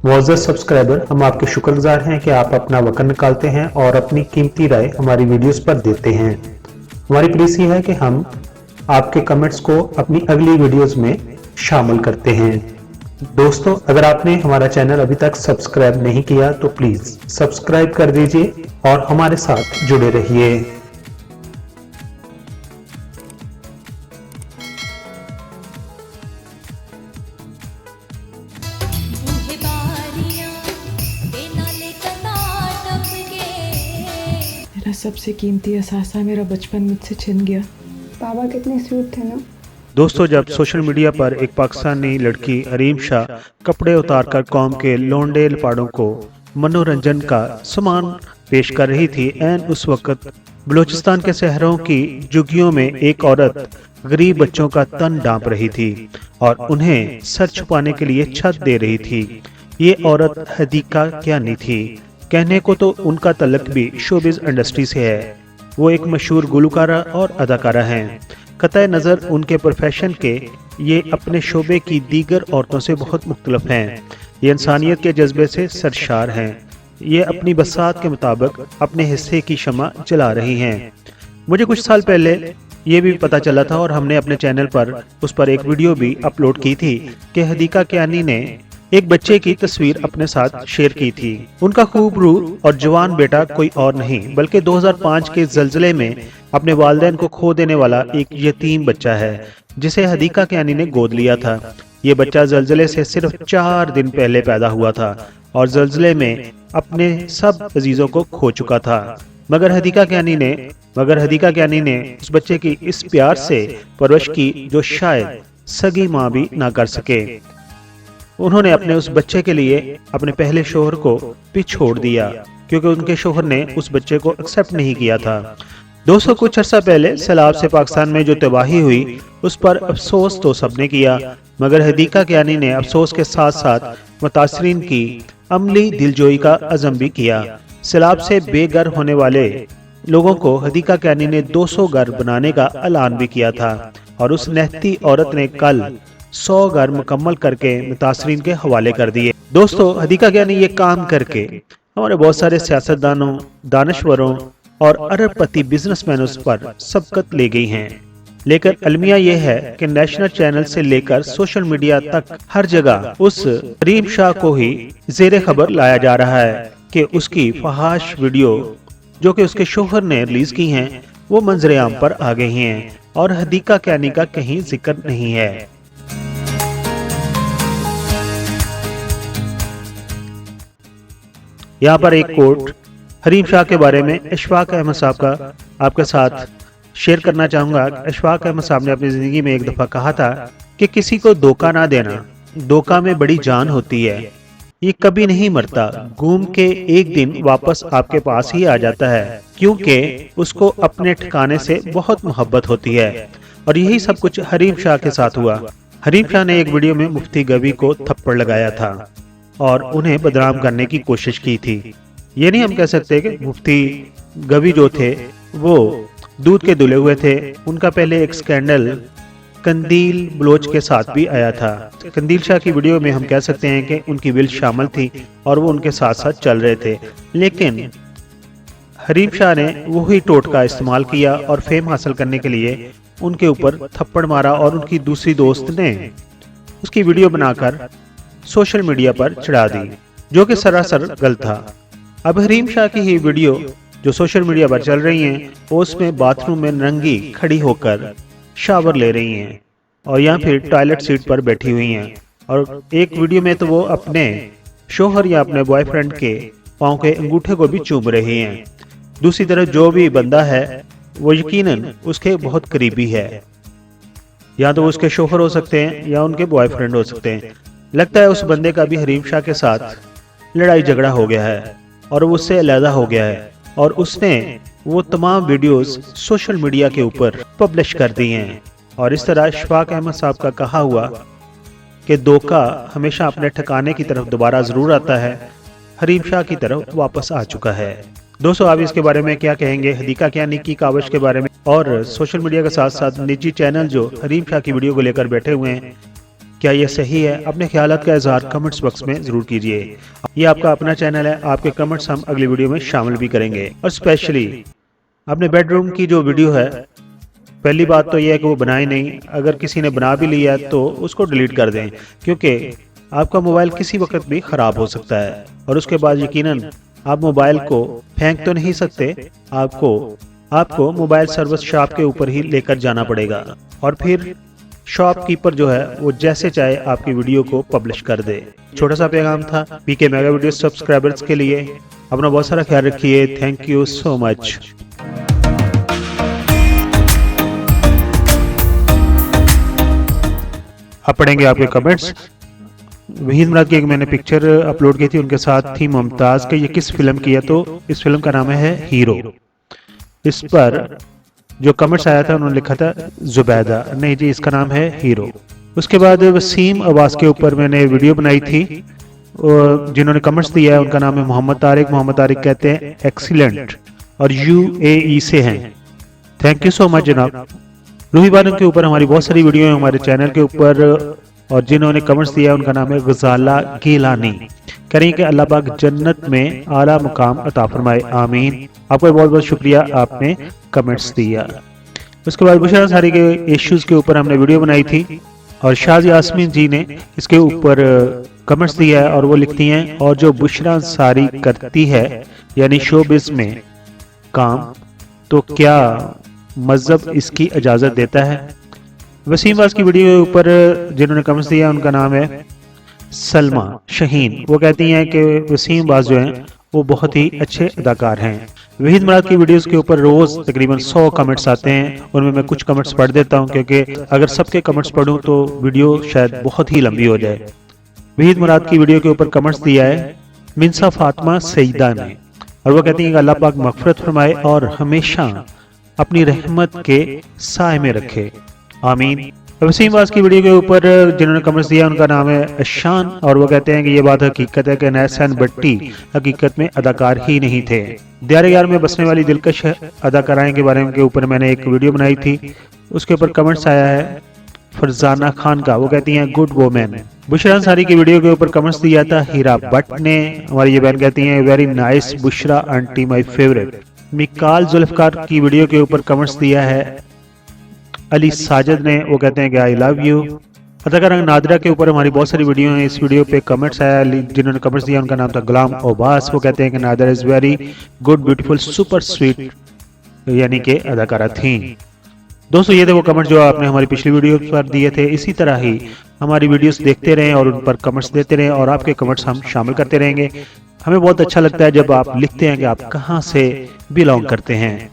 मुअज़्ज़ज़ subscriber, हम आपके शुक्रगुजार हैं कि आप अपना वक़्त निकालते हैं और अपनी कीमती राय हमारी वीडियोस पर देते हैं। हमारी प्लीज़ ये है कि हम आपके कमेंट्स को अपनी अगली वीडियोस में शामिल करते हैं। दोस्तों, अगर आपने हमारा चैनल अभी तक सब्सक्राइब नहीं किया तो प्लीज़ सब्सक्राइब कर दीजिए और हमारे साथ जुड़े रहिए। मेरा सबसे कीमती असासा मेरा बचपन मुझसे छिन गया। पापा कितने स्वीट थे ना। दोस्तों, जब सोशल मीडिया पर एक पाकिस्तानी लड़की हरीम शाह कपड़े उतारकर कौम के लोंडे लपाड़ों को मनोरंजन का सामान पेश कर रही थी, ऐन उस वक्त बलूचिस्तान के शहरों की झुग्गियों में एक औरत गरीब बच्चों का तन ढांप रही थी और उन्हें सर छुपाने के लिए छत दे रही थी। ये औरत हदीका कियानी थी। कहने को तो उनका तल्लुक भी शोबिज़ इंडस्ट्री से है। वो एक मशहूर गुलकारा और अदाकारा हैं। कतई नज़र उनके प्रोफेशन के ये अपने शोबे की दीगर औरतों से बहुत मुख्तलिफ हैं। ये इंसानियत के जज्बे से सरशार हैं। ये अपनी बसात के मुताबिक अपने हिस्से की शमा जला रही हैं। मुझे कुछ साल पहले ये भी पता चला था और हमने अपने चैनल पर उस पर एक वीडियो भी अपलोड की थी कि हदीका कियानी ने एक बच्चे की तस्वीर अपने साथ शेयर की थी। उनका खूबरूह और जवान बेटा कोई और नहीं बल्कि 2005 के ज़लज़ले में अपने वालिदैन को खो देने वाला एक यतीम बच्चा है, जिसे हदीका कियानी ने गोद लिया था। ये बच्चा ज़लज़ले से सिर्फ 4 दिन पहले पैदा हुआ था और ज़लज़ले में अपने सब अजीज़ों को खो चुका था। मगर हदीका कियानी ने उस बच्चे की इस प्यार से परवरिश की जो शायद सगी माँ भी ना कर सके। उन्होंने अपने उस बच्चे के लिए अपने पहले शोहर को भी छोड़ दिया क्योंकि उनके शोहर ने उस बच्चे को एक्सेप्ट नहीं किया था। दोस्तों, कुछ अर्सा पहले सैलाब से पाकिस्तान में जो तबाही हुई उस पर अफसोस तो सबने किया, मगर हदीका कियानी ने अफसोस के साथ साथ मुतासरीन की अमली दिलजोई का अज़म भी किया। सैलाब से बेघर होने वाले लोगों को हदीका कियानी ने 200 घर बनाने का ऐलान भी किया था और उस नेहती औरत ने कल 100 घर मुकम्मल करके मुतासरीन के हवाले कर दिए। दोस्तों, हदीका कियानी ये काम करके हमारे बहुत सारे सियासतदानों, दानश्वरों और अरबपति बिजनेसमैनों पर सबकत ले गई हैं। लेकिन अलमिया ये है कि नेशनल चैनल से लेकर सोशल मीडिया तक हर जगह उस हरीम शाह को ही जेर खबर लाया जा रहा है कि उसकी फहाश वीडियो जो कि उसके शोहर ने रिलीज की हैं वो मंजर आम पर आ गई हैं और हदीका कियानी का कहीं जिक्र नहीं है। यहाँ पर एक कोट हरीम शाह के बारे में इशफाक अहमद साहब का आपके साथ शेयर करना चाहूँगा। इशफाक अहमद साहब ने अपनी ज़िंदगी में एक दफ़ा कहा था कि किसी को धोखा ना देना, धोखा में बड़ी जान होती है, ये कभी नहीं मरता, घूम के एक दिन वापस आपके पास ही आ जाता है क्योंकि उसको अपने ठिकाने से बहुत मोहब्बत होती है। और यही सब कुछ हरीम शाह के साथ हुआ। हरीम शाह ने एक वीडियो में मुफ्ती गवी को थप्पड़ लगाया था और उन्हें बदनाम करने की कोशिश की थी। ये नहीं हम कह सकते कि मुफ्ती गवी जो थे वो दूध के धुले हुए थे। उनका पहले एक स्कैंडल कंदील बलोच के साथ भी आया था। कंदील शाह की वीडियो में हम कह सकते हैं कि उनकी विल शामिल थी और वो उनके साथ साथ चल रहे थे, लेकिन हरीम शाह ने वही टोटका इस्तेमाल किया और फेम हासिल करने के लिए उनके ऊपर थप्पड़ मारा और उनकी दूसरी दोस्त ने उसकी वीडियो बनाकर सोशल मीडिया पर चढ़ा दी, जो कि सरासर गलत था। अब हरीम शाह की ही वीडियो जो सोशल मीडिया पर चल रही हैं वो उसमें बाथरूम में नंगी खड़ी होकर शावर ले रही हैं और या फिर टॉयलेट सीट पर बैठी हुई हैं। और एक वीडियो में तो वो अपने शोहर या अपने बॉयफ्रेंड के पाँव के अंगूठे को भी चूम रही हैं। दूसरी तरफ जो भी बंदा है वो यकीनन उसके बहुत करीबी है, या तो वो उसके शोहर हो सकते हैं या उनके बॉयफ्रेंड हो सकते हैं। लगता है उस बंदे का भी हरीम शाह के साथ लड़ाई झगड़ा हो गया है और वो उससे अलहदा हो गया है और उसने वो तमाम वीडियोस सोशल मीडिया के ऊपर पब्लिश कर दी हैं। और इस तरह इशफाक अहमद साहब का कहा हुआ कि धोखा हमेशा अपने ठिकाने की तरफ दोबारा जरूर आता है, हरीम शाह की तरफ वापस आ चुका है। दोस्तों आप इसके बारे में क्या कहेंगे, हदीका क्या निक्की कावश के बारे में, और सोशल मीडिया के साथ साथ निजी चैनल जो हरीम शाह की वीडियो को लेकर बैठे हुए हैं, क्या ये सही है? अपने ख्यालात का इजहार कमेंट्स बॉक्स में जरूर कीजिए। ये आपका अपना चैनल है, आपके कमेंट्स हम अगली वीडियो में शामिल भी करेंगे। और स्पेशली अपने बेडरूम की जो वीडियो है, पहली बात तो यह है कि वो बनाए नहीं, अगर किसी ने बना भी लिया तो उसको डिलीट कर दें, क्योंकि आपका मोबाइल किसी वक्त भी ख़राब हो सकता है और उसके बाद यकीनन आप मोबाइल को फेंक तो नहीं सकते, आपको मोबाइल सर्विस शॉप के ऊपर ही लेकर जाना पड़ेगा और फिर शॉपकीपर जो है वो जैसे चाहे आपकी वीडियो को पब्लिश कर दे। छोटा सा पैगाम था पीके मेगा वीडियो सब्सक्राइबर्स के लिए। अपना बहुत सारा ख्याल रखिए। Thank you so much. अब पढ़ेंगे आपके कमेंट्स। वहीद मुराद की एक मैंने पिक्चर अपलोड की थी, उनके साथ थी मुमताज के। ये किस फिल्म की है? तो इस फिल्म का नाम है हीरो। इस पर जो कमेंट्स आया था उन्होंने लिखा था जुबैदा, नहीं जी इसका नाम है हीरो। उसके बाद वसीम अब्बास के ऊपर मैंने वीडियो बनाई थी, जिन्होंने कमेंट्स दिया है उनका नाम है मोहम्मद तारिक। मोहम्मद तारिक कहते हैं एक्सीलेंट और UAE से हैं। थैंक यू सो मच जनाब। रूही बानो के ऊपर हमारी बहुत सारी वीडियो है हमारे चैनल के ऊपर, और जिन्होंने कमेंट्स दिया उनका नाम है गजाला गिलानी। कह रही कि अल्लाह पाक जन्नत में आला मुकाम अता फरमाए, आमीन। आपका बहुत बहुत शुक्रिया, आपने कमेंट्स दिया। उसके बाद बुशरा अंसारी के इश्यूज के ऊपर हमने वीडियो बनाई थी और शाज यास्मीन जी ने इसके ऊपर कमेंट्स दिया है और वो लिखती हैं, और जो बुशरा अंसारी करती है यानी शोबिज़ में काम, तो क्या मजहब इसकी इजाज़त देता है? वसीम बाज की वीडियो के ऊपर जिन्होंने कमेंट्स दिया उनका नाम है सलमा शहीन। वो कहती हैं कि वसीम बाज जो हैं वो बहुत ही अच्छे अदाकार हैं। वहीद मुराद की वीडियोस के ऊपर रोज तकरीबन 100 कमेंट्स आते हैं, उनमें मैं कुछ कमेंट्स पढ़ देता हूं, क्योंकि अगर सबके कमेंट्स पढ़ूं तो वीडियो शायद बहुत ही लंबी हो जाए। वहीद मुराद की वीडियो के ऊपर कमेंट्स दिया है मिनसा फातिमा सईदा ने, और वो कहती हैं कि अल्लाह पाक मगफरत फरमाए और हमेशा अपनी रहमत के साए में रखे, आमीन। वसीम बाज की वीडियो के ऊपर जिन्होंने कमेंट्स दिया उनका नाम है अशान, और वो कहते हैं कि ये बात हकीकत है कि नैसन भट्टी हकीकत में अदाकार ही नहीं थे। दियारे यार में बसने वाली दिलकश अदाकाराएं के बारे में के ऊपर मैंने एक वीडियो बनाई थी, उसके ऊपर कमेंट्स आया है फरजाना खान का। वो कहती हैं गुड वोमेन। बुशरा अंसारी की वीडियो के ऊपर कमेंट्स दिया था हीरा भट्ट ने। हमारी ये बहन कहती हैं very nice Bushra aunty my favourite. Mikaal Zulfiqar की वीडियो के ऊपर कमेंट्स दिया है अली साजिद ने। वो कहते हैं कि आई लव यू। अदाकारा नादरा के ऊपर हमारी बहुत सारी वीडियो हैं, इस वीडियो पे कमेंट्स आया, जिन्होंने कमेंट्स दिया उनका नाम था गुलाम ओबास। वो कहते हैं कि NADRA is very good beautiful super sweet, यानी कि अदाकारा थी। दोस्तों ये थे वो कमेंट्स जो आपने हमारी पिछली वीडियो पर दिए थे। इसी तरह ही हमारी वीडियोस देखते रहें और उन पर कमेंट्स देते रहें, और आपके कमेंट्स हम शामिल करते रहेंगे। हमें बहुत अच्छा लगता है जब आप लिखते हैं कि आप कहाँ से बिलोंग करते हैं।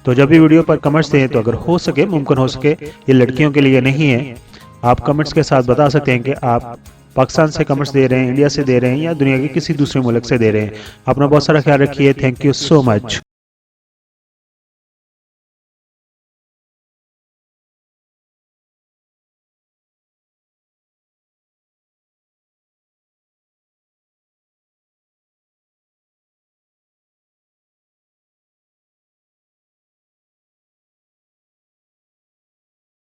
तो जब भी वीडियो पर कमेंट्स दें तो अगर हो सके, मुमकिन हो सके, ये लड़कियों के लिए नहीं है, आप कमेंट्स के साथ बता सकते हैं कि आप पाकिस्तान से कमेंट्स दे रहे हैं, इंडिया से दे रहे हैं, या दुनिया के किसी दूसरे मुल्क से दे रहे हैं। अपना बहुत सारा ख्याल रखिए। Thank you so much.